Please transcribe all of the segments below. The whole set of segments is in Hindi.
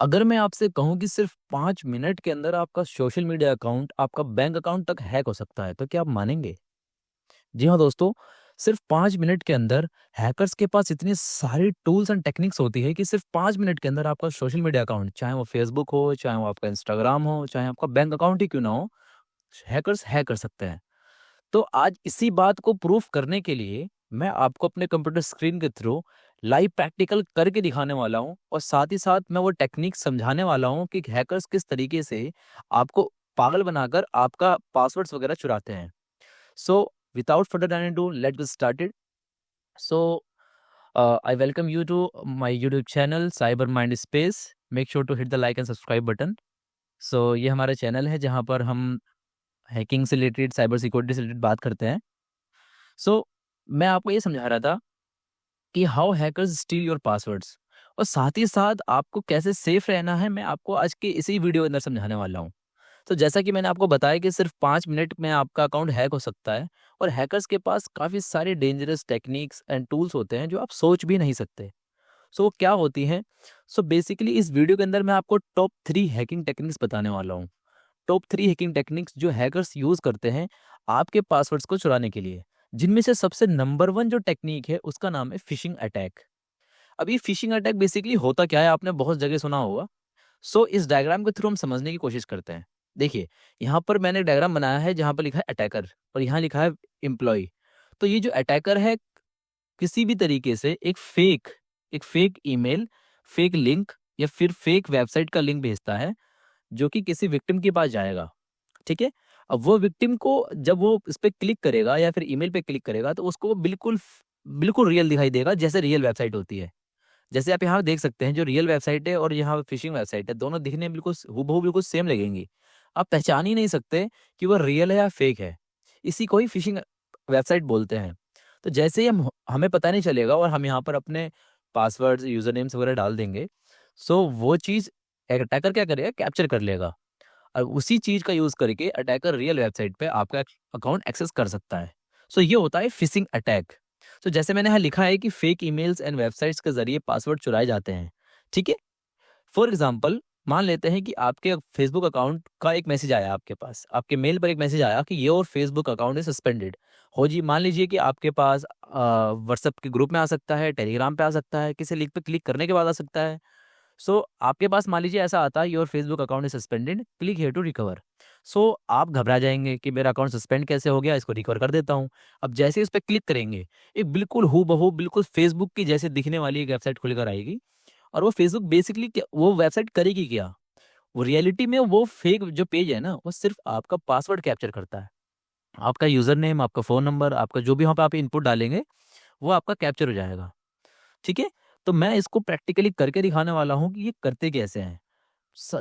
अगर मैं आपसे कहूँ कि सिर्फ 5 मिनट के अंदर आपका सोशल मीडिया अकाउंट, आपका बैंक अकाउंट तक हैक हो सकता है, तो क्या आप मानेंगे? जी हाँ दोस्तों, सिर्फ 5 मिनट के अंदर हैकर्स के पास इतनी सारी टूल्स एंड टेक्निक्स होती है कि सिर्फ 5 मिनट के अंदर आपका सोशल मीडिया अकाउंट, चाहे वो फेसबुक हो, चाहे वो आपका इंस्टाग्राम हो, चाहे आपका बैंक अकाउंट ही क्यों ना हो, हैकर्स हैक कर सकते हैं। तो आज इसी बात को प्रूफ करने के लिए मैं आपको अपने कंप्यूटर स्क्रीन के थ्रू लाइव प्रैक्टिकल करके दिखाने वाला हूँ और साथ ही साथ मैं वो टेक्निक समझाने वाला हूँ कि हैकर्स किस तरीके से आपको पागल बनाकर आपका पासवर्ड्स वगैरह चुराते हैं। So without further ado, let's get started. So I welcome you to my YouTube channel Cyber Mind Space. Make sure to hit the like and subscribe button. So ये हमारा चैनल है जहाँ पर हम हैकिंग से रिलेटेड, साइबर सिक्योरिटी से रिलेटेड बात करते हैं। सो मैं आपको ये समझा रहा था कि how hackers steel your passwords, और साथ ही साथ आपको कैसे सेफ रहना है, मैं आपको आज के इसी वीडियो के अंदर समझाने वाला हूँ। तो जैसा कि मैंने आपको बताया कि सिर्फ 5 मिनट में आपका अकाउंट हैक हो सकता है और हैकर्स के पास काफ़ी सारे डेंजरस टेक्निक्स एंड टूल्स होते हैं जो आप सोच भी नहीं सकते। सो वो क्या होती हैं? सो बेसिकली इस वीडियो के अंदर मैं आपको टॉप 3 हैकिंग टेक्निक्स बताने वाला हूँ। टॉप 3 हैकिंग टेक्निक्स जो हैकर्स यूज़ करते हैं आपके पासवर्ड्स को चुराने के लिए। जिनमें से सबसे नंबर 1 जो टेक्निक है उसका नाम है फिशिंग अटैक। अब ये फिशिंग अटैक बेसिकली होता क्या है, आपने बहुत जगह सुना होगा। सो इस डायग्राम के थ्रू हम समझने की कोशिश करते हैं। देखिए, यहाँ पर मैंने डायग्राम बनाया है जहाँ पर लिखा है अटैकर और यहाँ लिखा है एम्प्लॉय। तो ये जो अटैकर है किसी भी तरीके से एक फेक ईमेल, फेक लिंक या फिर फेक वेबसाइट का लिंक भेजता है जो कि किसी विक्टिम के पास जाएगा। ठीक है? अब वो विक्टिम को जब वो इस पे क्लिक करेगा या फिर ईमेल पे क्लिक करेगा तो उसको वो बिल्कुल रियल दिखाई देगा, जैसे रियल वेबसाइट होती है। जैसे आप यहाँ देख सकते हैं, जो रियल वेबसाइट है और यहाँ फिशिंग वेबसाइट है, दोनों दिखने में बिल्कुल हूबहू बिल्कुल सेम लगेंगी। आप पहचान ही नहीं सकते कि वो रियल है या फेक है। इसी को ही फिशिंग वेबसाइट बोलते हैं। तो जैसे ही हमें पता नहीं चलेगा और हम यहाँ पर अपने पासवर्ड्स, यूज़र नेम्स वगैरह डाल देंगे, सो वो चीज़ अटैकर क्या करेगा, कैप्चर कर लेगा और उसी चीज़ का यूज़ करके अटैकर रियल वेबसाइट पे आपका अकाउंट एक्सेस कर सकता है। सो ये होता है फिशिंग अटैक। तो जैसे मैंने यहाँ लिखा है कि फेक ईमेल्स एंड वेबसाइट्स के ज़रिए पासवर्ड चुराए जाते हैं। ठीक है? फॉर एग्ज़ाम्पल, मान लेते हैं कि आपके फेसबुक अकाउंट का एक मैसेज आया आपके पास। आपके मेल पर एक मैसेज आया कि your Facebook account is suspended. हो जी, मान लीजिए कि आपके पास व्हाट्सएप के ग्रुप में आ सकता है, टेलीग्राम पे आ सकता है, किसी लिंक पे क्लिक करने के बाद आ सकता है। सो आपके पास मान लीजिए ऐसा आता है, your Facebook account is suspended, click here to recover. So आप घबरा जाएंगे कि मेरा अकाउंट सस्पेंड कैसे हो गया, इसको रिकवर कर देता हूँ। अब जैसे ही इस पर क्लिक करेंगे, एक बिल्कुल हूबहू बिल्कुल फेसबुक की जैसे दिखने वाली एक वेबसाइट खुलकर आएगी। और वो फेसबुक बेसिकली वो वेबसाइट करेगी क्या, वो रियलिटी में वो फेक जो पेज है ना, वो सिर्फ आपका पासवर्ड कैप्चर करता है। आपका यूजर नेम, आपका फ़ोन नंबर, आपका जो भी वहाँ पे आप इनपुट डालेंगे, वो आपका कैप्चर हो जाएगा। ठीक है? तो मैं इसको प्रैक्टिकली करके दिखाने वाला हूँ कि ये करते कैसे हैं।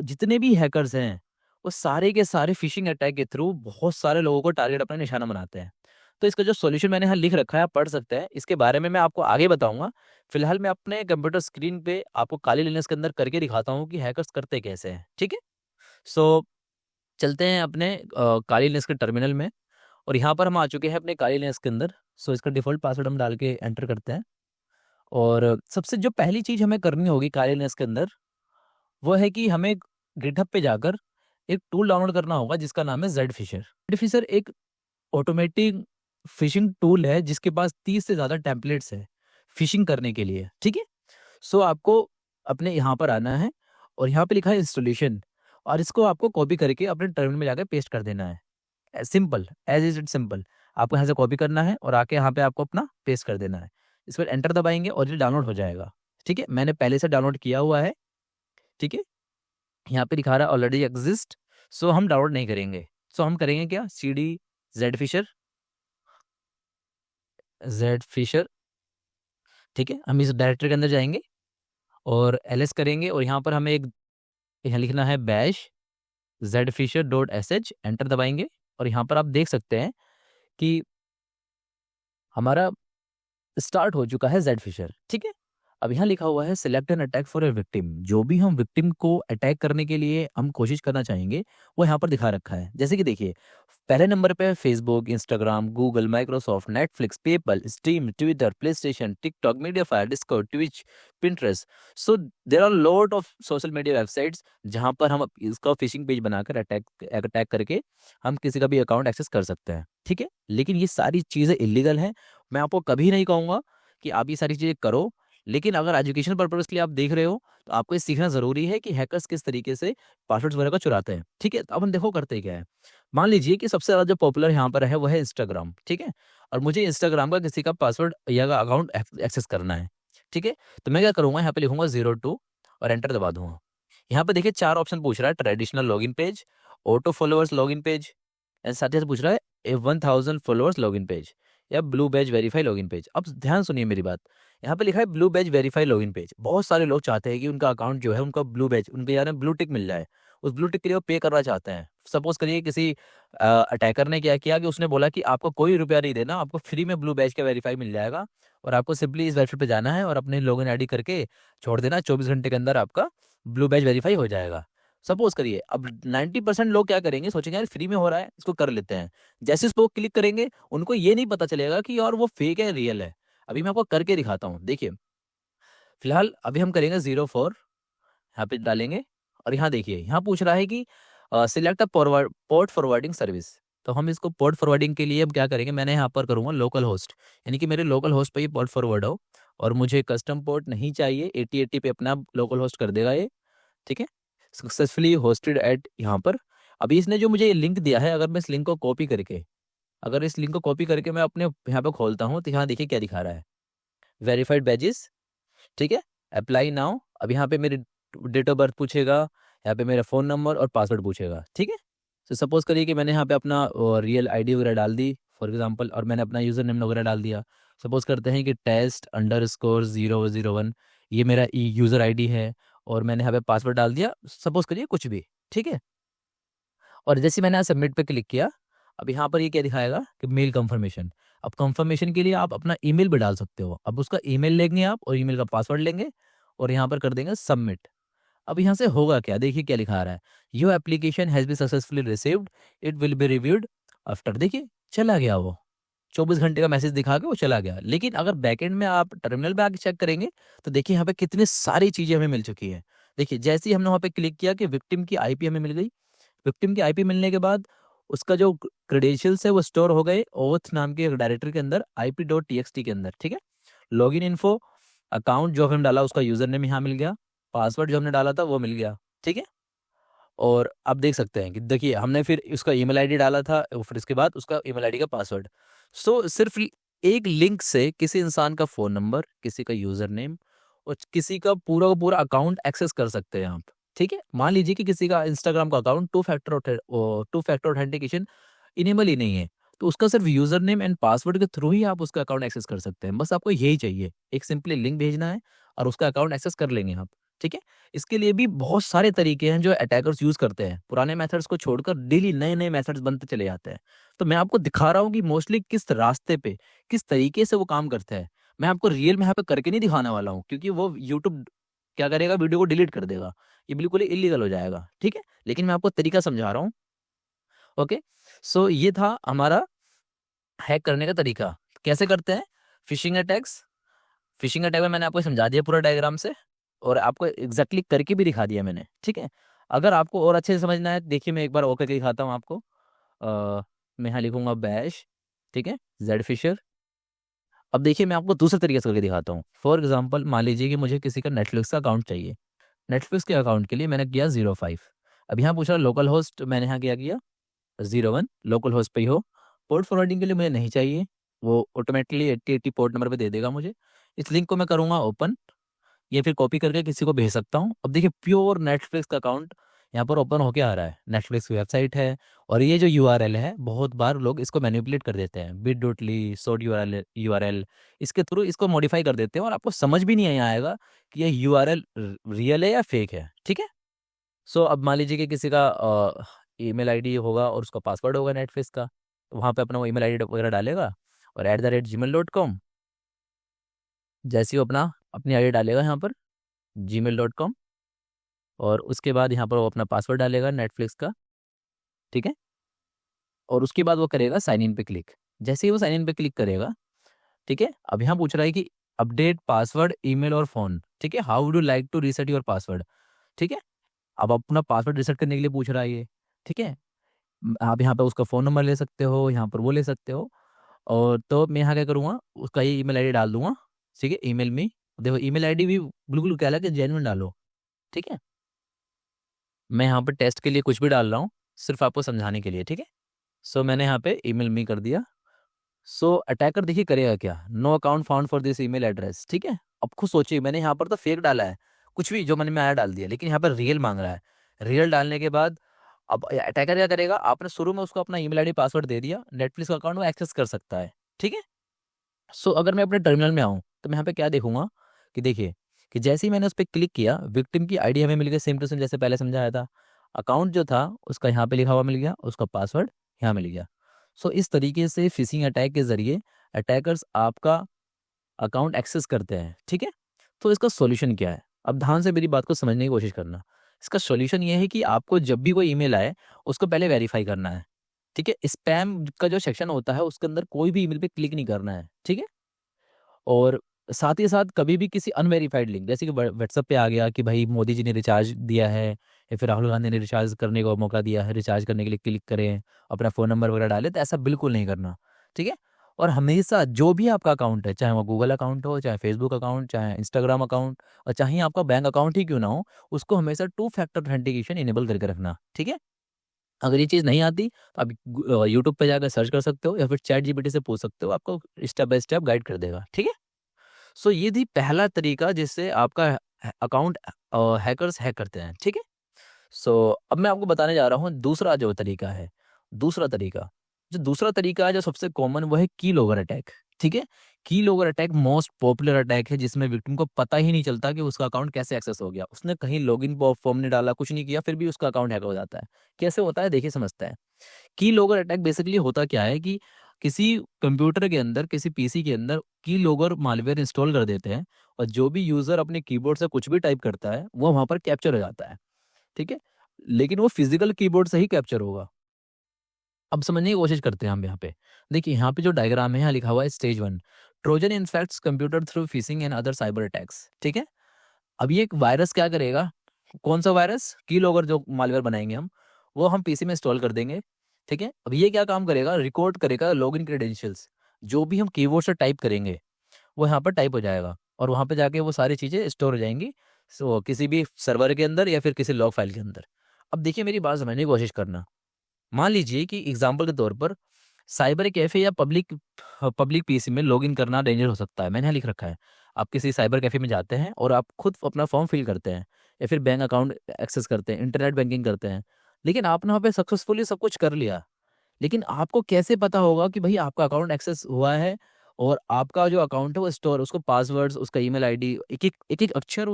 जितने भी हैकर्स हैं, वो सारे के सारे फिशिंग अटैक के थ्रू बहुत सारे लोगों को टारगेट अपना निशाना बनाते हैं। तो इसका जो सॉल्यूशन मैंने यहाँ लिख रखा है, आप पढ़ सकते हैं। इसके बारे में मैं आपको आगे बताऊँगा। फिलहाल मैं अपने कंप्यूटर स्क्रीन पे आपको काली लिनक्स के अंदर करके दिखाता हूँ कि हैकर्स करते कैसे हैं। ठीक है? सो चलते हैं अपने काली लिनक्स के टर्मिनल में और यहाँ पर हम आ चुके हैं अपने काली लिनक्स के अंदर। सो इसका डिफ़ॉल्ट पासवर्ड हम डाल के एंटर करते हैं और सबसे जो पहली चीज़ हमें करनी होगी काली लिनक्स के अंदर, वो है कि हमें गिटहब पे जाकर एक टूल डाउनलोड करना होगा जिसका नाम है ज़ेड फिशर। ज़ेड फिशर एक ऑटोमेटिक फिशिंग टूल है जिसके पास 30 से ज़्यादा टेम्पलेट्स हैं फिशिंग करने के लिए, ठीक है? सो आपको अपने यहाँ पर आना है और यहाँ पे लिखा है इंस्टॉलेशन और इसको आपको कॉपी करके अपने टर्मिनल में जाकर पेस्ट कर देना है। Simple, as is it simple. आपको यहाँ से कॉपी करना है और आके यहाँ पे आपको अपना पेस्ट कर देना है। इस पर एंटर दबाएँगे और ये डाउनलोड हो जाएगा, ठीक है? मैंने पहले से डाउनलोड किया हुआ है, ठीक है? यहाँ पे दिखा रहा है ऑलरेडी एक्सिस्ट। सो हम डाउनलोड नहीं करेंगे। सो हम करेंगे क्या, सीडी ज़ेड फिशर, ठीक है? हम इस डायरेक्टरी के अंदर जाएँगे और एलएस करेंगे और यहाँ पर हमें एक यहाँ लिखना है बैश zfisher.sh, एंटर दबाएँगे और यहाँ पर आप देख सकते हैं कि हमारा स्टार्ट हो चुका है ज़ेड फिशर, ठीक है? अब यहाँ लिखा हुआ है select an attack for a victim. जो भी हम विक्टिम को अटैक करने के लिए हम कोशिश करना चाहेंगे वो यहाँ पर दिखा रखा है। जैसे कि देखिए, पहले नंबर पे है Facebook, Instagram, Google, Microsoft, Netflix, PayPal, Steam, Twitter, PlayStation, TikTok, MediaFire, Discord, Twitch, Pinterest. So there are lot of social media websites जहाँ पर हम इसका फिशिंग पेज बनाकर अटैक करके हम किसी का भी अकाउंट एक्सेस कर सकते हैं। ठीक है, लेकिन ये सारी चीज़ें इलीगल हैं। मैं आपको कभी नहीं कहूँगा कि आप ये सारी चीज़ें करो, लेकिन अगर एजुकेशन पर्पज़ के लिए आप देख रहे हो तो आपको ये सीखना ज़रूरी है कि हैकर्स किस तरीके से पासवर्ड्स वगैरह को चुराते हैं। ठीक है, तो अब हम देखो करते क्या है। मान लीजिए कि सबसे ज़्यादा जो पॉपुलर यहाँ पर है वो है इंस्टाग्राम। ठीक है, और मुझे इंस्टाग्राम का किसी का पासवर्ड या अकाउंट एक्सेस करना है। ठीक है, तो मैं क्या करूँगा, यहाँ पे लिखूंगा 02 और एंटर दबा दूंगा। यहाँ पे देखिए 4 ऑप्शन पूछ रहा है, traditional login page, auto followers login page, and साथ ही साथ पूछ रहा है ए 1000 फॉलोअर्स लॉगिन पेज या blue badge verify login page. अब ध्यान सुनिए मेरी बात, यहाँ पे लिखा है blue badge verify login page. बहुत सारे लोग चाहते हैं कि उनका अकाउंट जो है उनका ब्लू बैज, उनके यार ब्लू टिक मिल जाए। उस ब्लू टिक के लिए वो पे करना चाहते हैं। सपोज करिए किसी अटैकर ने क्या किया कि उसने बोला कि आपको कोई रुपया नहीं देना, आपको फ्री में ब्लू बैज का वेरीफाई मिल जाएगा और आपको सिंपली इस वेबसाइट पे जाना है और अपने लॉगिन आईडी करके छोड़ देना, 24 घंटे के अंदर आपका ब्लू बैज वेरीफाई हो जाएगा। सपोज करिए अब 90% लोग क्या करेंगे, सोचेंगे यार फ्री में हो रहा है इसको कर लेते हैं। जैसे इस पर क्लिक करेंगे उनको ये नहीं पता चलेगा कि यार वो फेक है रियल है। अभी मैं आपको करके दिखाता हूँ, देखिए। फिलहाल अभी हम करेंगे 04, यहाँ पे डालेंगे और यहाँ देखिए, यहाँ पूछ रहा है कि select a port forwarding service. तो हम इसको पोर्ट फॉरवर्डिंग के लिए अब क्या करेंगे, मैंने यहाँ पर करूँगा लोकल होस्ट, यानी कि मेरे लोकल होस्ट पे ये पोर्ट फॉरवर्ड हो और मुझे कस्टम पोर्ट नहीं चाहिए। 8080 पे अपना लोकल होस्ट कर देगा ये। ठीक है, सक्सेसफुली होस्टेड एट यहाँ पर। अभी इसने जो मुझे लिंक दिया है, अगर मैं इस लिंक को कॉपी करके मैं अपने यहाँ पे खोलता हूँ तो यहाँ देखिए क्या दिखा रहा है, वेरीफाइड बैजेस। ठीक है, अप्लाई नाउ। अब यहाँ पे मेरी डेट ऑफ बर्थ पूछेगा, यहाँ पे मेरा फ़ोन नंबर और पासवर्ड पूछेगा। ठीक है, तो सपोज करिए कि मैंने यहाँ पे अपना रियल आईडी वगैरह डाल दी फॉर एग्जांपल, और मैंने अपना यूज़र नेम वगैरह डाल दिया। सपोज करते हैं कि test_001 ये मेरा यूज़र आईडी है और मैंने यहाँ पे पासवर्ड डाल दिया, सपोज करिए कुछ भी। ठीक है, और जैसे मैंने सबमिट पे क्लिक किया, अब यहाँ पर ये क्या दिखाएगा कि मेल कंफर्मेशन। अब कंफर्मेशन के लिए आप अपना ईमेल भी डाल सकते हो। अब उसका ईमेल लेंगे आप और ईमेल का पासवर्ड लेंगे और यहाँ पर कर देंगे सबमिट। अब यहाँ से होगा क्या, देखिए क्या लिखा रहा है, your application has been successfully received, it will be reviewed after. देखिए चला गया वो, 24 घंटे का मैसेज दिखा के वो चला गया। लेकिन अगर बैकएंड में आप टर्मिनल पे आके चेक करेंगे तो देखिए यहाँ पे कितनी सारी चीज़ें हमें मिल चुकी है। देखिए जैसे ही हमने वहाँ पे क्लिक किया कि विक्टिम की आईपी हमें मिल गई। विक्टिम की आईपी मिलने के बाद उसका जो क्रेडेंशियल्स है वो स्टोर हो गए ओथ नाम के एक डायरेक्टरी के अंदर, ip.txt के अंदर। ठीक है, लॉगिन इन्फो, अकाउंट जो हमने डाला उसका यूजर नेम यहाँ मिल गया, पासवर्ड जो हमने डाला था वो मिल गया। ठीक है, और आप देख सकते हैं कि देखिए हमने फिर उसका ईमेल आईडी डाला था और फिर इसके बाद उसका ईमेल आईडी का पासवर्ड। सो सिर्फ एक लिंक से किसी इंसान का फ़ोन नंबर, किसी का यूज़र नेम और किसी का पूरा अकाउंट एक्सेस कर सकते हैं आप। ठीक है, मान लीजिए कि किसी का इंस्टाग्राम का account two factor authentication enable ही नहीं है, तो उसका सिर्फ यूज़र नेम एंड पासवर्ड के थ्रू ही आप उसका अकाउंट एक्सेस कर सकते हैं। बस आपको यही चाहिए, एक सिंपली लिंक भेजना है और उसका अकाउंट एक्सेस कर लेंगे आप। ठीक है, इसके लिए भी बहुत सारे तरीके हैं जो अटैकर्स यूज़ करते हैं। पुराने मेथड्स को छोड़कर डेली नए-नए मेथड्स बनते चले जाते हैं। तो मैं आपको दिखा रहा हूँ कि मोस्टली किस रास्ते पे, किस तरीके से वो काम करते हैं। मैं आपको रियल में यहाँ पे करके नहीं दिखाने वाला हूँ क्योंकि वो यूट्यूब क्या करेगा, वीडियो को डिलीट कर देगा। ये बिल्कुल ही इल्लीगल हो जाएगा। ठीक है? लेकिन मैं आपको तरीका समझा रहा हूँ। ओके? सो ये था हमारा हैक करने का तरीका। कैसे करते हैं? फिशिंग अटैक में मैंने आपको समझा दिया पूरा डायग्राम से और आपको एग्जैक्टली करके भी दिखा दिया मैंने। ठीक है, अगर आपको और अच्छे से समझना है देखिए मैं एक बार और करके दिखाता हूँ आपको। मैं यहाँ लिखूंगा बैश। ठीक है, जेड फिशर। अब देखिए मैं आपको दूसरे तरीके से करके दिखाता हूँ। फॉर एग्जाम्पल मान लीजिए कि मुझे किसी का नेटफ्लिक्स का अकाउंट चाहिए। नेटफ्लिक्स के अकाउंट के लिए मैंने किया 05। अब यहाँ पूछ रहा लोकल होस्ट, मैंने यहाँ क्या किया 01, लोकल होस्ट पे ही हो। पोर्ट फॉरवर्डिंग के लिए मुझे नहीं चाहिए, वो ऑटोमेटिकली 8080 पोर्ट नंबर पे दे देगा मुझे। इस लिंक को मैं करूँगा ओपन, ये फिर कॉपी करके किसी को भेज सकता हूँ। अब देखिए प्योर नेटफ्लिक्स का अकाउंट यहाँ पर ओपन होके आ रहा है। नेटफ्लिक्स की वेबसाइट है और ये जो यूआरएल है बहुत बार लोग इसको मैनिपुलेट कर देते हैं, bit.ly सोड यूआरएल इसके थ्रू इसको मॉडिफाई कर देते हैं और आपको समझ भी नहीं आएगा कि ये यूआरएल रियल है या फेक है। ठीक है, सो अब मान लीजिए कि किसी का ईमेल आईडी होगा और उसका पासवर्ड होगा नेटफ्लिक्स का, तो वहाँ पे अपना वो ईमेल आईडी वगैरह डालेगा और @gmail.com जैसे ही वो अपना अपनी आईडी डालेगा यहाँ पर gmail.com, और उसके बाद यहाँ पर वो अपना पासवर्ड डालेगा नेटफ्लिक्स का, ठीक है। और उसके बाद वो करेगा साइन इन पे क्लिक। जैसे ही वो साइन इन पे क्लिक करेगा, ठीक है, अब यहाँ पूछ रहा है कि अपडेट पासवर्ड, ईमेल और फोन, ठीक है, how would you like to reset your password, ठीक है। अब अपना पासवर्ड रीसेट करने के लिए पूछ रहा है ये, ठीक है। आप यहाँ पे उसका फ़ोन नंबर ले सकते हो, यहाँ पर वो ले सकते हो। और तो मैं यहाँ क्या करूँगा, उसका ही ईमेल आईडी डाल दूँगा, ठीक है, ईमेल में। देखो ईमेल आईडी भी बिल्कुल क्या है कि जेन्युइन डालो, ठीक है। मैं यहाँ पे टेस्ट के लिए कुछ भी डाल रहा हूँ, सिर्फ़ आपको समझाने के लिए, ठीक है। सो मैंने यहाँ पे ईमेल मी कर दिया। सो अटैकर देखिए करेगा क्या, no account found for this email address, ठीक है। अब खुद सोचिए, मैंने यहाँ पर तो फेक डाला है, कुछ भी जो मन में आया डाल दिया, लेकिन यहाँ पर रियल माँग रहा है। रियल डालने के बाद अब अटैकर क्या करेगा, आपने शुरू में उसको अपना ईमेल आईडी पासवर्ड दे दिया, नेटफ्लिक्स का अकाउंट वो एक्सेस कर सकता है, ठीक है। सो अगर मैं अपने टर्मिनल में आऊँ, तो मैं यहाँ पे क्या देखूँगा कि देखिए कि जैसे ही मैंने उस पे क्लिक किया, विक्टिम की आईडी हमें मिल गई सेम टू सेम जैसे पहले समझाया था। अकाउंट जो था उसका यहाँ पे लिखा हुआ मिल गया, उसका पासवर्ड यहाँ मिल गया। सो इस तरीके से फिशिंग अटैक के ज़रिए अटैकर्स आपका अकाउंट एक्सेस करते हैं, ठीक है। तो इसका सॉल्यूशन क्या है? अब ध्यान से मेरी बात को समझने की कोशिश करना। इसका सॉल्यूशन ये है कि आपको जब भी कोई ईमेल आए, उसको पहले वेरीफाई करना है, ठीक है। स्पैम का जो सेक्शन होता है, उसके अंदर कोई भी ईमेल पे क्लिक नहीं करना है, ठीक है। और साथ ही साथ कभी भी किसी अनवेरिफाइड लिंक, जैसे कि व्हाट्सएप पे आ गया कि भाई मोदी जी ने रिचार्ज दिया है, या फिर राहुल गांधी ने रिचार्ज करने का मौका दिया है, रिचार्ज करने के लिए क्लिक करें, अपना फ़ोन नंबर वगैरह डालें, तो ऐसा बिल्कुल नहीं करना, ठीक है। और हमेशा जो भी आपका अकाउंट है, चाहे वो गूगल अकाउंट हो, चाहे फेसबुक अकाउंट, चाहे इंस्टाग्राम अकाउंट, और चाहे आपका बैंक अकाउंट ही क्यों ना हो, उसको हमेशा टू फैक्टर ऑथेंटिकेशन इनेबल करके रखना, ठीक है। अगर ये चीज़ नहीं आती, तो आप यूट्यूब पे जाकर सर्च कर सकते हो, या फिर चैट जीपीटी से पूछ सकते हो, आपको स्टेप बाय स्टेप गाइड कर देगा, ठीक है। सो ये थी पहला तरीका जिससे आपका अकाउंट हैकर्स हैक करते हैं, ठीक है। सो अब मैं आपको बताने जा रहा हूँ दूसरा जो तरीका है। दूसरा तरीका, जो दूसरा तरीका है जो सबसे कॉमन, वो है की लोगर अटैक, ठीक है। की Logar attack most popular attack है, जिसमें विक्टिम को पता ही नहीं चलता कि उसका अकाउंट कैसे एक्सेस हो गया। उसने कहीं लॉगिन फॉर्म नहीं डाला, कुछ नहीं किया, फिर भी उसका अकाउंट हैक हो जाता है। कैसे होता है देखिए, समझते हैं। की लोगर अटैक बेसिकली होता क्या है कि किसी कंप्यूटर के अंदर, किसी पीसी के अंदर की लोगर मालवेयर इंस्टॉल कर देते हैं, और जो भी यूजर अपने कीबोर्ड से कुछ भी टाइप करता है, वो वहां पर कैप्चर हो जाता है, ठीक है। लेकिन वो फिजिकल कीबोर्ड से ही कैप्चर होगा। अब समझने की कोशिश करते हैं हम यहाँ पे। देखिए यहाँ पे जो डायग्राम है, यहाँ लिखा हुआ है stage 1, Trojan infects computer through fishing and other cyber attacks, ठीक है। अब ये एक वायरस क्या करेगा, कौन सा वायरस, कीलॉगर जो मालवेयर बनाएंगे हम, वो हम पीसी में इंस्टॉल कर देंगे, ठीक है। अब ये क्या काम करेगा, रिकॉर्ड करेगा लॉगिन क्रेडेंशियल्स, जो भी हम कीबोर्ड से टाइप करेंगे वो यहाँ पर टाइप हो जाएगा, और वहाँ पे जाके वो सारी चीज़ें स्टोर हो जाएंगी, सो किसी भी सर्वर के अंदर या फिर किसी लॉग फाइल के अंदर। अब देखिए मेरी बात समझने की कोशिश करना। मान लीजिए कि एग्जाम्पल के तौर पर साइबर कैफ़े या पब्लिक पीसी में लॉगिन करना डेंजर हो सकता है। मैंने यहाँ लिख रखा है, आप किसी साइबर कैफ़े में जाते हैं और आप खुद अपना फॉर्म फिल करते हैं, या फिर बैंक अकाउंट एक्सेस करते हैं, इंटरनेट बैंकिंग करते हैं, लेकिन आपने वहाँ पे सक्सेसफुली सब कुछ कर लिया। लेकिन आपको कैसे पता होगा कि भई आपका अकाउंट एक्सेस हुआ है, और आपका जो अकाउंट है वो स्टोर, उसको पासवर्ड्स, उसका ईमेल आईडी, एक-एक अक्षर,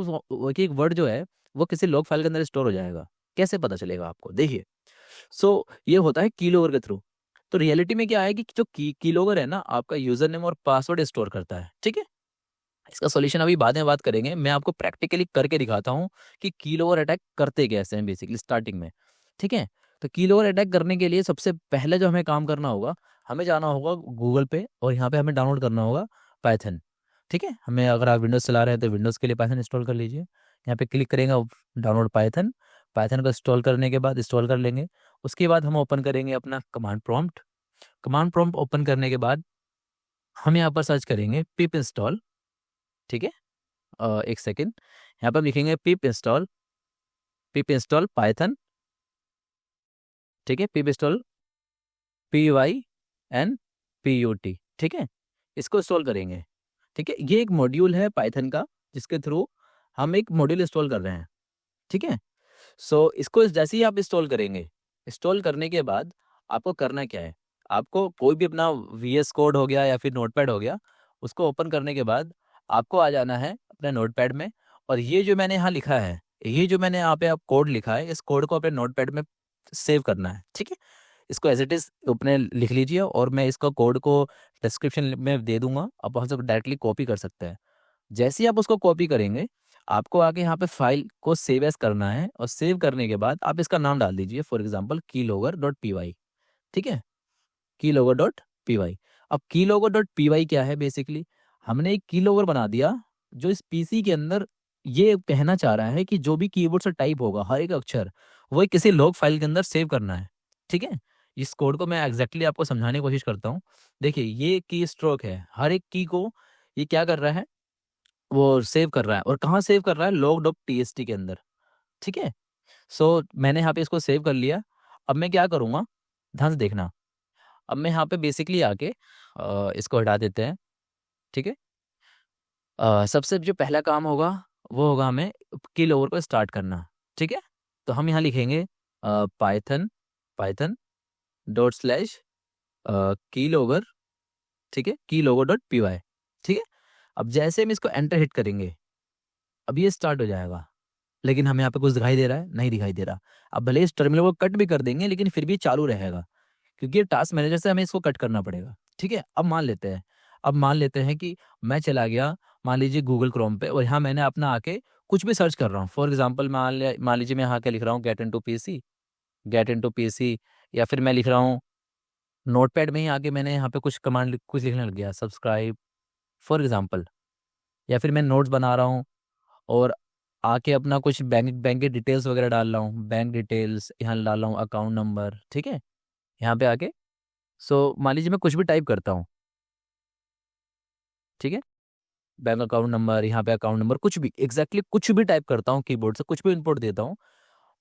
एक-एक वर्ड जो है, वो किसी लॉग फाइल के अंदर स्टोर हो जाएगा। कैसे पता चलेगा आपको? देखिए, ये होता है कीलोवर के थ्रू। तो रियलिटी में क्या है कि जो कीलोवर है ना, आपका यूज़र नेम और पासवर्ड स्टोर करता है, ठीक है? इसका सॉल्यूशन अभी बाद में बात करेंगे। मैं आपको प्रैक्टिकली करके दिखाता हूँ कि कीलोवर अटैक करते कैसे हैं बेसिकली स्टार्टिंग में, ठीक है? तो कीलोवर अटैक करने के लिए सबसे पहले जो हमें काम करना होगा, हमें जाना होगा गूगल पे, और यहाँ पे हमें डाउनलोड करना होगा पाइथन, ठीक है? हमें, अगर आप विंडोज़ चला रहे हैं तो विंडोज़ के लिए पाइथन इंस्टॉल कर लीजिए। यहाँ पे क्लिक करेंगे, डाउनलोड पाइथन। पाइथन को इंस्टॉल करने के बाद इंस्टॉल कर लेंगे। उसके बाद हम ओपन करेंगे अपना command prompt. Command prompt open करने के बाद हम यहाँ पर सर्च करेंगे पिप इंस्टॉल, ठीक है? 1 सेकंड, यहाँ पर लिखेंगे पिप इंस्टॉल पाइथन, ठीक है? पिप इंस्टॉल PYNPUT, ठीक है? इसको इंस्टॉल करेंगे, ठीक है? ये एक मॉड्यूल है पाइथन का, जिसके थ्रू हम एक मॉड्यूल इंस्टॉल कर रहे हैं, ठीक है? इसको जैसे ही आप इंस्टॉल करेंगे, इंस्टॉल करने के बाद आपको करना क्या है? आपको कोई भी अपना वीएस कोड हो गया या फिर नोटपैड हो गया, उसको ओपन करने के बाद आपको आ जाना है अपने नोटपैड में, और ये जो मैंने यहाँ लिखा है, ये जो मैंने यहाँ पे आप कोड लिखा है, इस कोड को अपने नोटपैड में सेव करना है, ठीक है? इसको एज़ इट इज़ अपने लिख लीजिए, और मैं इसका कोड को डिस्क्रिप्शन में दे दूँगा, आप वहाँ से डायरेक्टली कॉपी कर सकते हैं। जैसे ही आप उसको कॉपी करेंगे, आपको आके यहाँ पे फाइल को सेव एज़ करना है और सेव करने के बाद आप इसका नाम डाल दीजिए, फॉर एग्ज़ाम्पल keylogger.py, ठीक है? keylogger.py। अब keylogger.py क्या है बेसिकली? हमने एक कीलॉगर बना दिया, जो इस पीसी के अंदर ये कहना चाह रहा है कि जो भी कीबोर्ड से टाइप होगा, हर एक अक्षर, वो एक किसी लॉग फाइल के अंदर सेव करना है, ठीक है? इस कोड को मैं एग्ज़ैक्टली आपको समझाने की कोशिश करता हूँ। देखिए, ये की स्ट्रोक है, हर एक की को ये क्या कर रहा है, वो सेव कर रहा है और कहाँ सेव कर रहा है? log.txt के अंदर, ठीक है? सो मैंने यहाँ पे इसको सेव कर लिया। अब मैं क्या करूँगा, ध्यान से देखना। अब मैं यहाँ पे बेसिकली आके इसको हटा देते हैं, ठीक है? सबसे जो पहला काम होगा, वो होगा हमें की लोअर को स्टार्ट करना, ठीक है? तो हम यहाँ लिखेंगे Python Python dot slash keylogger, ठीक है? keylogger.py, ठीक है? अब जैसे हम इसको एंटर हिट करेंगे, अब ये स्टार्ट हो जाएगा। लेकिन हमें यहाँ पे कुछ दिखाई दे रहा है? नहीं दिखाई दे रहा। अब भले इस टर्मिनल को कट भी कर देंगे, लेकिन फिर भी चालू रहेगा, क्योंकि ये टास्क मैनेजर से हमें इसको कट करना पड़ेगा, ठीक है? अब मान लेते हैं कि मैं चला गया, मान लीजिए गूगल क्रोम पे, और यहाँ मैंने अपना आके कुछ भी सर्च कर रहा हूँ। फॉर एग्ज़ाम्पल मान लीजिए मैं यहाँ क्या लिख रहा हूँ, गेट इनटू पीसी, या फिर मैं लिख रहा हूँ नोटपैड में ही आके मैंने यहाँ पे कुछ लिखने लग गया, सब्सक्राइब फॉर एग्ज़ाम्पल, या फिर मैं नोट्स बना रहा हूँ और आके अपना कुछ बैंक बैंक की डिटेल्स वगैरह डाल रहा हूँ, बैंक डिटेल्स यहाँ डाल रहा हूँ, अकाउंट नंबर, ठीक है? यहाँ पे आके मान लीजिए मैं कुछ भी टाइप करता हूँ, ठीक है? बैंक अकाउंट नंबर, यहाँ पे अकाउंट नंबर, कुछ भी एग्ज़ैक्टली कुछ भी टाइप करता हूँ कीबोर्ड से, कुछ भी इनपुट देता हूँ,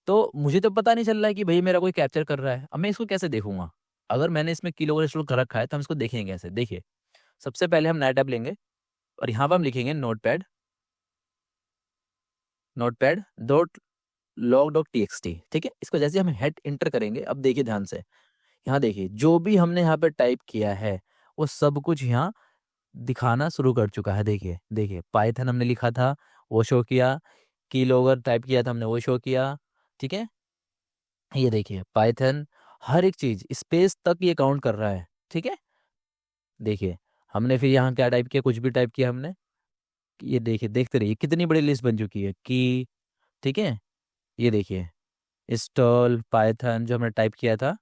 तो मुझे तो पता नहीं चल रहा है कि भई मेरा कोई कैप्चर कर रहा है। अब मैं इसको कैसे देखूँगा? अगर मैंने इसमें कीलॉगर इंस्टॉल कर रखा है, तो हम इसको देखेंगे कैसे? देखिए, सबसे पहले हम नया टैब लेंगे और यहाँ पे हम लिखेंगे notepad dot log dot TXT, ठीक है? इसको जैसे हम हेड एंटर करेंगे, अब देखिए ध्यान से, यहाँ देखिए, जो भी हमने यहाँ पे टाइप किया है, वो सब कुछ यहाँ दिखाना शुरू कर चुका है। देखिए, पाइथन हमने लिखा था, वो शो किया, कीलॉगर टाइप किया था हमने, वो शो किया, ठीक है? ये देखिए, पाइथन, हर एक चीज़, स्पेस तक ये काउंट कर रहा है, ठीक है? देखिए, हमने फिर यहाँ क्या टाइप किया, कुछ भी टाइप किया हमने, ये देखिए, देखते रहिए कितनी बड़ी लिस्ट बन चुकी है, ठीक है? ये देखिए, इंस्टॉल पाइथन जो हमने टाइप किया था,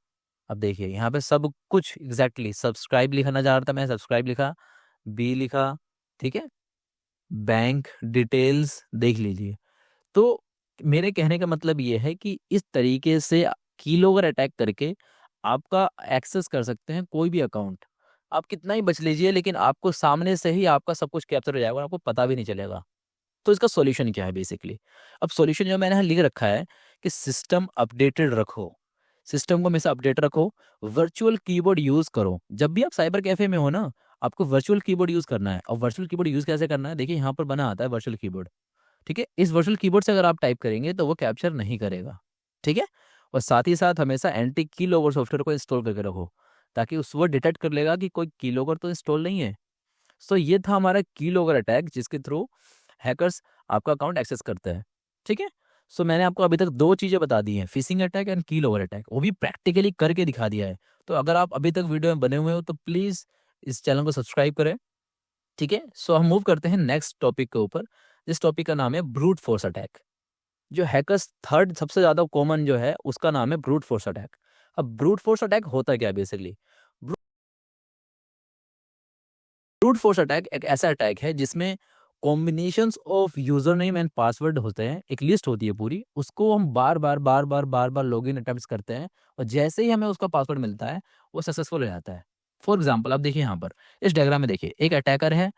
अब देखिए यहाँ पे सब कुछ एग्ज़ैक्टली सब्सक्राइब लिखना चाह रहा था मैं, सब्सक्राइब लिखा, बी लिखा, ठीक है? बैंक डिटेल्स देख लीजिए। तो मेरे कहने का मतलब ये है कि इस तरीके से कीलॉगर अटैक करके आपका एक्सेस कर सकते हैं कोई भी अकाउंट। आप कितना ही बच लीजिए, लेकिन आपको सामने से ही आपका सब कुछ कैप्चर हो जाएगा और आपको पता भी नहीं चलेगा। तो इसका सॉल्यूशन क्या है बेसिकली? अब सॉल्यूशन जो मैंने यहाँ लिख रखा है कि सिस्टम अपडेटेड रखो। सिस्टम को हमेशा अपडेट रखो, वर्चुअल कीबोर्ड यूज़ करो। जब भी आप साइबर कैफ़े में हो ना, आपको वर्चुअल कीबोर्ड यूज़ करना है, और वर्चुअल कीबोर्ड यूज़ कैसे करना है? देखिए, यहाँ पर बना आता है वर्चुअल कीबोर्ड, ठीक है? इस वर्चुअल कीबोर्ड से अगर आप टाइप करेंगे तो वो कैप्चर नहीं करेगा, ठीक है? और साथ ही साथ हमेशा एंटी कीलॉगर सॉफ्टवेयर को इंस्टॉल करके रखो, ताकि उस वो डिटेक्ट कर लेगा कि कोई कीलॉगर तो इंस्टॉल नहीं है। सो ये था हमारा कीलॉगर अटैक, जिसके थ्रू हैकर्स आपका अकाउंट एक्सेस करते हैं, ठीक है? सो मैंने आपको अभी तक 2 चीज़ें बता दी हैं, phishing attack and keylogger attack, वो भी प्रैक्टिकली करके दिखा दिया है। तो अगर आप अभी तक वीडियो में बने हुए हो, तो प्लीज़ इस चैनल को सब्सक्राइब करें, ठीक है? सो हम मूव करते हैं नेक्स्ट टॉपिक के ऊपर, जिस टॉपिक का नाम है ब्रूट फोर्स अटैक। जो हैकर्स थर्ड सबसे ज़्यादा कॉमन जो है, उसका नाम है ब्रूट फोर्स अटैक। अब ब्रूट फोर्स अटैक होता क्या है बेसिकली? ब्रूट फोर्स अटैक एक ऐसा अटैक है जिसमें combinations of user name and password होते हैं, एक लिस्ट होती है पूरी, उसको हम बार बार लॉगिन अटेम्प्ट्स करते हैं, और जैसे ही हमें उसका पासवर्ड मिलता है, वो सक्सेसफुल हो जाता है। फॉर एग्जांपल, आप देखिए यहाँ पर इस डायग्राम में, देखिए एक अटैकर है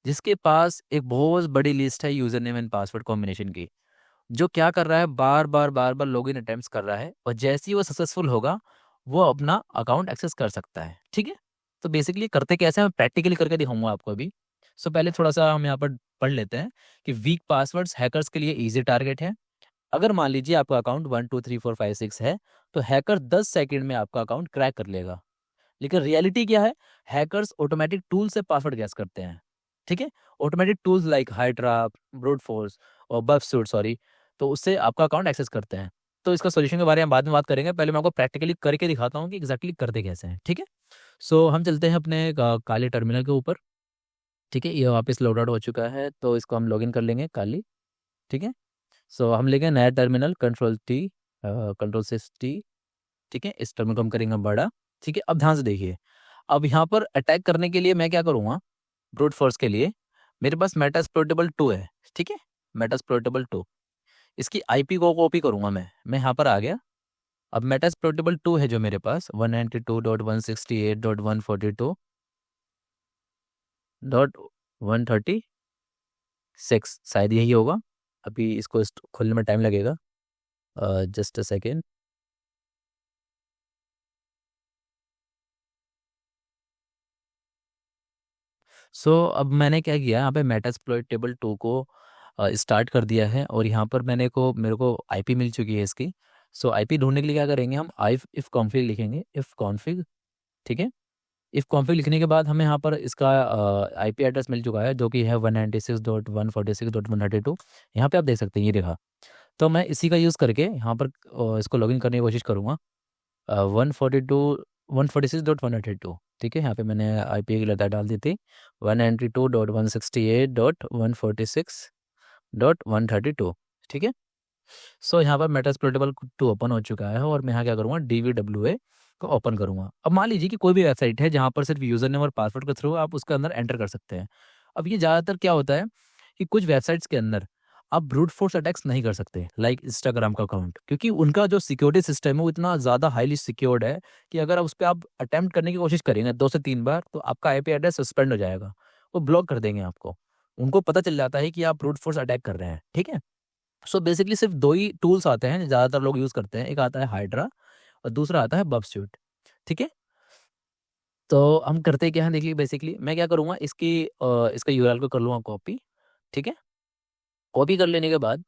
जिसके पास एक बहुत बड़ी लिस्ट है user name and password combination की, जो क्या कर रहा है, बार बार लॉगिन अटेम्प्ट्स कर रहा है, और जैसे ही वो सक्सेसफुल होगा, वो अपना अकाउंट एक्सेस कर सकता है, ठीक है? तो बेसिकली करते कैसे हैं, मैं प्रैक्टिकली करके दिखाऊंगा आपको अभी। सो पहले थोड़ा सा हम यहाँ पर पढ़ लेते हैं कि वीक पासवर्ड्स हैकर्स के लिए इजी टारगेट है। अगर मान लीजिए आपका अकाउंट 1 2 3 4 5 6 है, तो हैकर 10 सेकंड में आपका अकाउंट क्रैक कर लेगा। लेकिन रियलिटी क्या है, हैकर्स ऑटोमेटिक टूल से पासवर्ड गैस करते हैं, ठीक है? Automatic tools like hydra, brute force और बफसूट, सॉरी, तो उससे आपका अकाउंट एक्सेस करते हैं। तो इसका सॉल्यूशन के बारे में बाद में बात करेंगे, पहले मैं आपको प्रैक्टिकली करके दिखाता हूँ कि एग्जैक्टली करते कैसे हैं, ठीक है? सो हम चलते हैं अपने काले टर्मिनल के ऊपर। ठीक है, ये वापस लोड आउट हो चुका है, तो इसको हम लॉगिन कर लेंगे काली। ठीक है, सो हम लेंगे नया terminal, control T, control shift T. ठीक है, इस टर्मिनल को हम करेंगे बड़ा। ठीक है, अब ध्यान से देखिए, अब यहाँ पर अटैक करने के लिए मैं क्या करूँगा, ब्रूट फोर्स के लिए मेरे पास मेटास्प्लोइटेबल 2 है। ठीक है, मेटास्प्लोइटेबल 2, इसकी आईपी को कॉपी करूँगा मैं यहाँ पर आ गया। अब मेटास्प्लोइटेबल 2 है जो मेरे पास 192.168.142.136, शायद यही होगा। अभी इसको खोलने में टाइम लगेगा, जस्ट अ सेकेंड। अब मैंने क्या किया, यहाँ पे मेटास्प्लोइटेबल 2 को स्टार्ट कर दिया है, और यहाँ पर मेरे को आईपी मिल चुकी है इसकी। आईपी ढूंढने के लिए क्या करेंगे, हम इफ कॉन्फिग लिखेंगे, इफ कॉन्फिग। ठीक है, इफ कॉन्फिग लिखने के बाद हमें यहाँ पर इसका आईपी एड्रेस मिल चुका है, जो कि है 196.146.132। यहाँ पे आप देख सकते हैं, ये देखा। तो मैं इसी का यूज़ करके यहाँ पर इसको लॉगिन करने की कोशिश करूँगा। 142.146.132। ठीक है, यहाँ पे मैंने आईपी की लता डाल दी थी 192.168.146.132। ठीक है, यहाँ पर मेटास्प्लोइटेबल 2 ओपन हो चुका है, और मैं यहाँ क्या करूँगा, DVWA को ओपन करूँगा। अब मान लीजिए कि कोई भी वेबसाइट है जहाँ पर सिर्फ यूज़र नेम और पासवर्ड के थ्रू आप उसके अंदर एंटर कर सकते हैं। अब ये ज़्यादातर क्या होता है कि कुछ वेबसाइट्स के अंदर आप ब्रूट फोर्स अटैक्स नहीं कर सकते, लाइक इंस्टाग्राम का अकाउंट, क्योंकि उनका जो सिक्योरिटी सिस्टम है वो इतना ज़्यादा हाईली सिक्योर्ड है कि अगर उस पर आप अटेम्प्ट करने की कोशिश करेंगे 2 से 3 बार, तो आपका आईपी एड्रेस सस्पेंड हो जाएगा, वो ब्लॉक कर देंगे आपको। उनको पता चल जाता है कि आप ब्रूट फोर्स अटैक कर रहे हैं। ठीक है, बेसिकली सिर्फ 2 ही टूल्स आते हैं ज़्यादातर लोग यूज़ करते हैं, एक आता है हाइड्रा और दूसरा आता है बबस्यूट। ठीक है, तो हम करते क्या हैं, देखिए बेसिकली मैं क्या करूँगा, इसका यूआरएल को कर लूँगा कॉपी। ठीक है, कॉपी कर लेने के बाद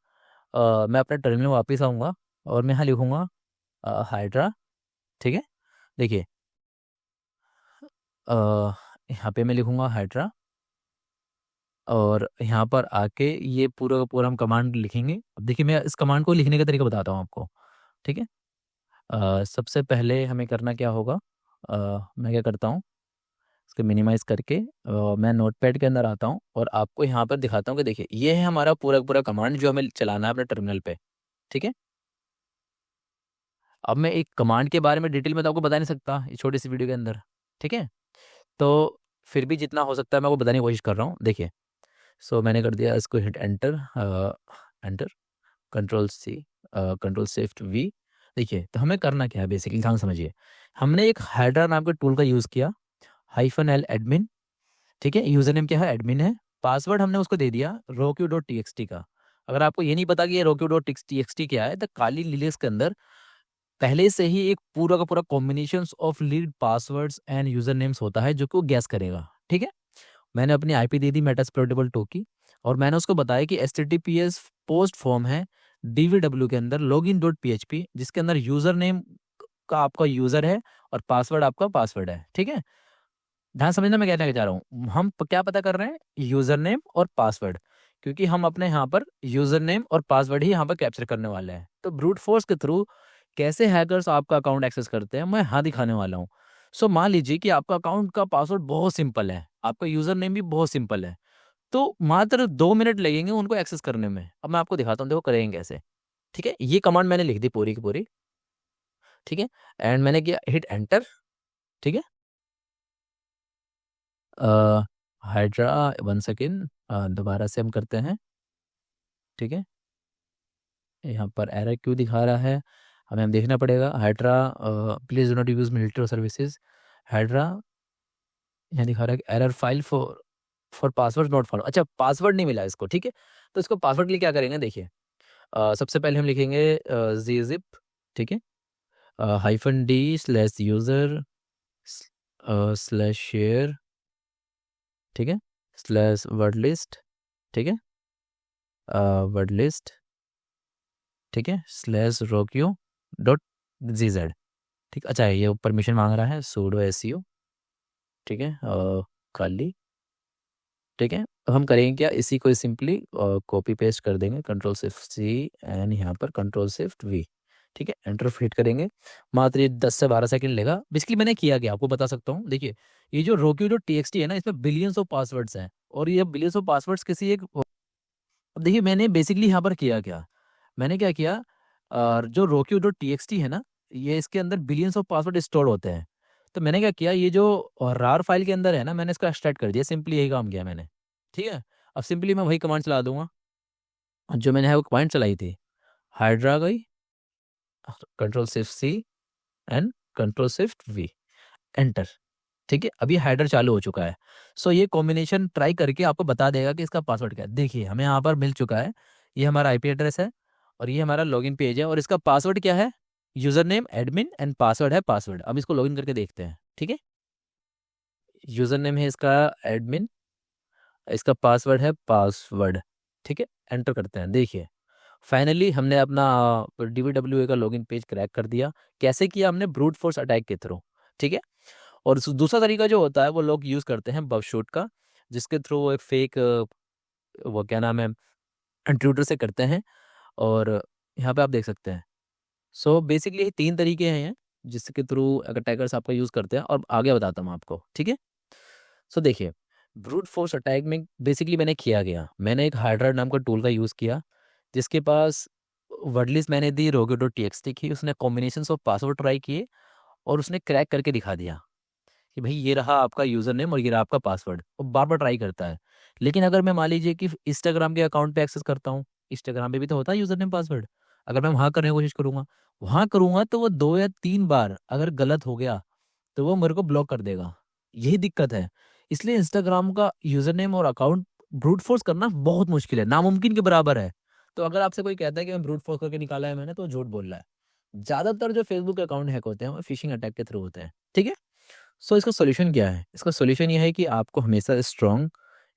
मैं अपने टर्मिनल में वापस आऊँगा, और मैं यहाँ लिखूँगा हाइड्रा। ठीक है, देखिए अ, यहाँ पे मैं लिखूँगा हाइड्रा, और यहाँ पर आके ये पूरा का पूरा हम कमांड लिखेंगे। अब देखिए, मैं इस कमांड को लिखने का तरीका बताता हूँ आपको। ठीक है, सबसे पहले हमें करना क्या होगा, मैं क्या करता हूँ, इसको मिनिमाइज़ करके मैं नोटपैड के अंदर आता हूँ, और आपको यहाँ पर दिखाता हूँ कि देखिए ये है हमारा पूरा का पूरा कमांड जो हमें चलाना है अपने टर्मिनल पे। ठीक है, अब मैं एक कमांड के बारे में डिटेल में तो आपको बता नहीं सकता इस छोटी सी वीडियो के अंदर। ठीक है, तो फिर भी जितना हो सकता है मैं आपको बताने की कोशिश कर रहा हूँ। देखिए, मैंने कर दिया इसको hit enter, enter, control C, control shift V. देखिए, तो हमें करना क्या है, बेसिकली ध्यान समझिए। हमने एक हाइड्रा नाम के टूल का यूज़ किया, -l एडमिन। ठीक है, यूज़र नेम क्या है, एडमिन है। पासवर्ड हमने उसको दे दिया roku.txt का। अगर आपको ये नहीं पता कि ये roku.txt क्या है, तो काली लिनक्स के अंदर पहले से ही एक पूरा का पूरा combinations of lead passwords and user names होता है, जो कि वो गैस करेगा। ठीक है, मैंने अपनी आईपी दे दी मेटास्प्लोइटेबल 2 की, और मैंने उसको बताया कि एचटीटीपीएस पोस्ट फॉर्म है डीवीडब्ल्यू के अंदर login.php, जिसके अंदर यूजर नेम का आपका यूजर है और पासवर्ड आपका पासवर्ड है। ठीक है, ध्यान समझना मैं क्या कहना चाह रहा हूँ। हम क्या पता कर रहे हैं, यूजर नेम और पासवर्ड, क्योंकि हम अपने यहाँ पर यूजर नेम और पासवर्ड ही यहाँ पर कैप्चर करने वाले हैं। तो ब्रूट फोर्स के थ्रू कैसे हैकर्स आपका अकाउंट एक्सेस करते हैं, मैं यहाँ दिखाने वाला हूँ। मान लीजिए कि आपका अकाउंट का पासवर्ड बहुत सिंपल है, आपका यूजर नेम भी बहुत सिंपल है, तो मात्र 2 मिनट लगेंगे उनको एक्सेस करने में। अब मैं आपको दिखाता हूँ, देखो करेंगे कैसे। ठीक है, ये कमांड मैंने लिख दी पूरी की पूरी। ठीक है, एंड मैंने किया हिट एंटर। ठीक है, हाइड्रा, 1 सेकेंड, दोबारा से हम करते हैं। ठीक है, यहाँ पर एरर क्यों दिखा रहा है, हमें देखना पड़ेगा। Hydra, please do not use military services. Hydra, यहाँ दिखा रहा है कि error file for password not follow. अच्छा, पासवर्ड नहीं मिला इसको। ठीक है, तो इसको पासवर्ड के लिए क्या करेंगे, देखिए सबसे पहले हम लिखेंगे zip। ठीक है, -d/user /share। ठीक है, /word list। ठीक है, वर्ड लिस्ट। ठीक है, /roku.gz। ठीक, अच्छा है, ये परमिशन मांग रहा है sudo su। ठीक है, खाली। ठीक है, अब हम करेंगे क्या, इसी को सिंपली कॉपी पेस्ट कर देंगे, कंट्रोल शिफ्ट सी, एंड यहाँ पर कंट्रोल शिफ्ट वी। ठीक है, एंटर हिट करेंगे। मात्र ये 10 से 12 सेकंड लेगा। बेसिकली मैंने किया क्या आपको बता सकता हूँ। देखिए, ये जो रोक्यू जो टीएक्सटी है ना, इसमें बिलियंस ऑफ पासवर्ड्स हैं और ये बिलियंस ऑफ पासवर्ड्स किसी एक। अब देखिए मैंने बेसिकली यहाँ पर किया क्या, मैंने क्या किया, जो रोक्यू जो टीएक्सटी है ना, ये इसके अंदर बिलियंस ऑफ पासवर्ड स्टोर होते हैं। तो मैंने क्या किया, ये जो रार फाइल के अंदर है ना, मैंने इसको एक्सट्रैक्ट कर दिया। सिंपली यही काम किया मैंने। ठीक है, अब सिंपली मैं वही कमांड चला दूंगा जो मैंने है वो कमांड चलाई थी। हाइड्रा गई, control shift C and control shift V, enter. ठीक है, अभी हाइडर चालू हो चुका है। सो ये कॉम्बिनेशन ट्राई करके आपको बता देगा कि इसका पासवर्ड क्या है। देखिए हमें यहाँ पर मिल चुका है, ये हमारा आईपी एड्रेस है और ये हमारा लॉगिन पेज है और इसका पासवर्ड क्या है, user name admin and password है पासवर्ड। अब इसको लॉगिन करके देखते हैं। ठीक है, यूजर नेम है इसका एडमिन, इसका पासवर्ड है पासवर्ड। ठीक है, एंटर करते हैं। देखिए फाइनली हमने अपना डीवीडब्ल्यूए का लॉगिन पेज क्रैक कर दिया। कैसे किया हमने, ब्रूट फोर्स अटैक के थ्रू। ठीक है, और दूसरा तरीका जो होता है वो लोग यूज़ करते हैं बगशूट का, जिसके थ्रू वो एक फेक वो क्या नाम है इंट्रूडर से करते हैं। और यहाँ पे आप देख सकते हैं। सो बेसिकली ये 3 तरीके हैं जिसके थ्रू अटैकर्स आपका यूज़ करते हैं और आगे बताता हूँ आपको। ठीक है, सो देखिए ब्रूट फोर्स अटैक में बेसिकली मैंने किया गया, मैंने एक हाइड्रा नाम का टूल का यूज़ किया जिसके पास वर्ड लिस्ट मैंने दी, रोगो डॉट टी एक्स टी की, उसने कॉम्बिनेशन ऑफ पासवर्ड ट्राई किए और उसने क्रैक करके दिखा दिया कि भाई ये रहा आपका यूज़र नेम और ये रहा आपका पासवर्ड। वो बार-बार ट्राई करता है। लेकिन अगर मैं मान लीजिए कि इंस्टाग्राम के अकाउंट पे एक्सेस करता हूँ, इंस्टाग्राम पे भी तो होता है यूज़र नेम पासवर्ड। अगर मैं वहाँ करने की कोशिश करूँगा, वहाँ करूँगा तो वो 2 या 3 बार अगर गलत हो गया, तो वो मेरे को ब्लॉक कर देगा। यही दिक्कत है। इसलिए इंस्टाग्राम का यूज़र नेम और अकाउंट ब्रूट फ़ोर्स करना बहुत मुश्किल है, नामुमकिन के बराबर है। तो अगर आपसे कोई कहता है कि मैं ब्रूट फ़ोर्स करके निकाला है मैंने, तो वो झूठ बोल रहा है। ज़्यादातर जो फेसबुक अकाउंट हैक होते हैं, वो फिशिंग अटैक के थ्रू होते हैं। ठीक है? सो इसका सॉल्यूशन क्या है? इसका सॉल्यूशन ये है कि आपको हमेशा स्ट्रॉन्ग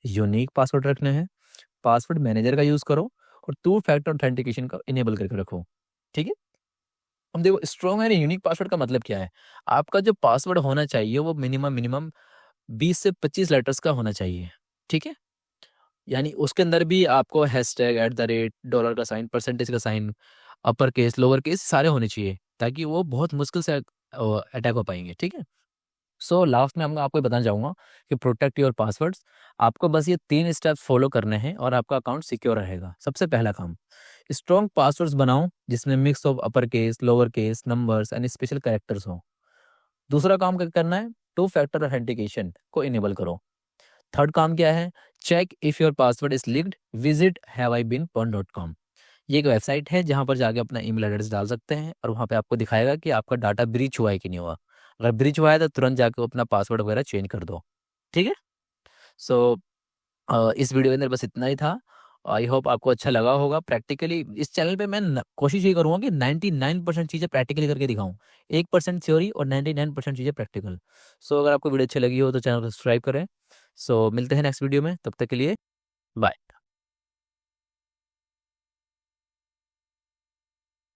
यूनिक पासवर्ड रखने हैं। पासवर्ड मैनेजर का यूज़ करो और टू फैक्टर ऑथेंटिकेशन का इनेबल करके रखो। ठीक है? अब देखो स्ट्रॉन्ग एंड यूनिक पासवर्ड का मतलब क्या है? आपका जो पासवर्ड होना चाहिए वो मिनिमम मिनिमम 20 से 25 लेटर्स का होना चाहिए। ठीक है? यानी उसके अंदर भी आपको hashtag, at the rate, dollar का साइन, परसेंटेज का sign, upper case, lower case सारे होने चाहिए ताकि वो बहुत मुश्किल से अटैक हो पाएँगे। ठीक है? सो लास्ट में हम आपको ये बताना चाहूँगा कि प्रोटेक्ट योर पासवर्ड्स। आपको बस ये 3 स्टेप्स फॉलो करने हैं और आपका अकाउंट सिक्योर रहेगा। सबसे पहला काम, स्ट्रॉन्ग पासवर्ड्स बनाओ जिसमें mix of upper case, lower case, numbers and special characters हो। दूसरा काम क्या करना है, टू फैक्टर ऑथेंटिकेशन को इनेबल करो। थर्ड काम क्या है, check if your password is leaked, visit haveibeenpwned.com। ये एक वेबसाइट है जहाँ पर जाके अपना ईमेल एड्रेस डाल सकते हैं और वहाँ पे आपको दिखाएगा कि आपका डाटा ब्रीच हुआ है कि नहीं हुआ। अगर ब्रीच हुआ है तो तुरंत जाके अपना पासवर्ड वगैरह चेंज कर दो। ठीक है? सो इस वीडियो के अंदर बस इतना ही था। आई होप आपको अच्छा लगा होगा। प्रैक्टिकली इस चैनल पे मैं कोशिश ये करूँगा कि 99% चीज़ें प्रैक्टिकली करके दिखाऊँ। 1% थ्योरी और 99% चीज़ें प्रैक्टिकल। सो अगर आपको वीडियो अच्छी लगी हो तो चैनल को सब्सक्राइब करें। सो मिलते हैं नेक्स्ट वीडियो में, तब तक के लिए बाय।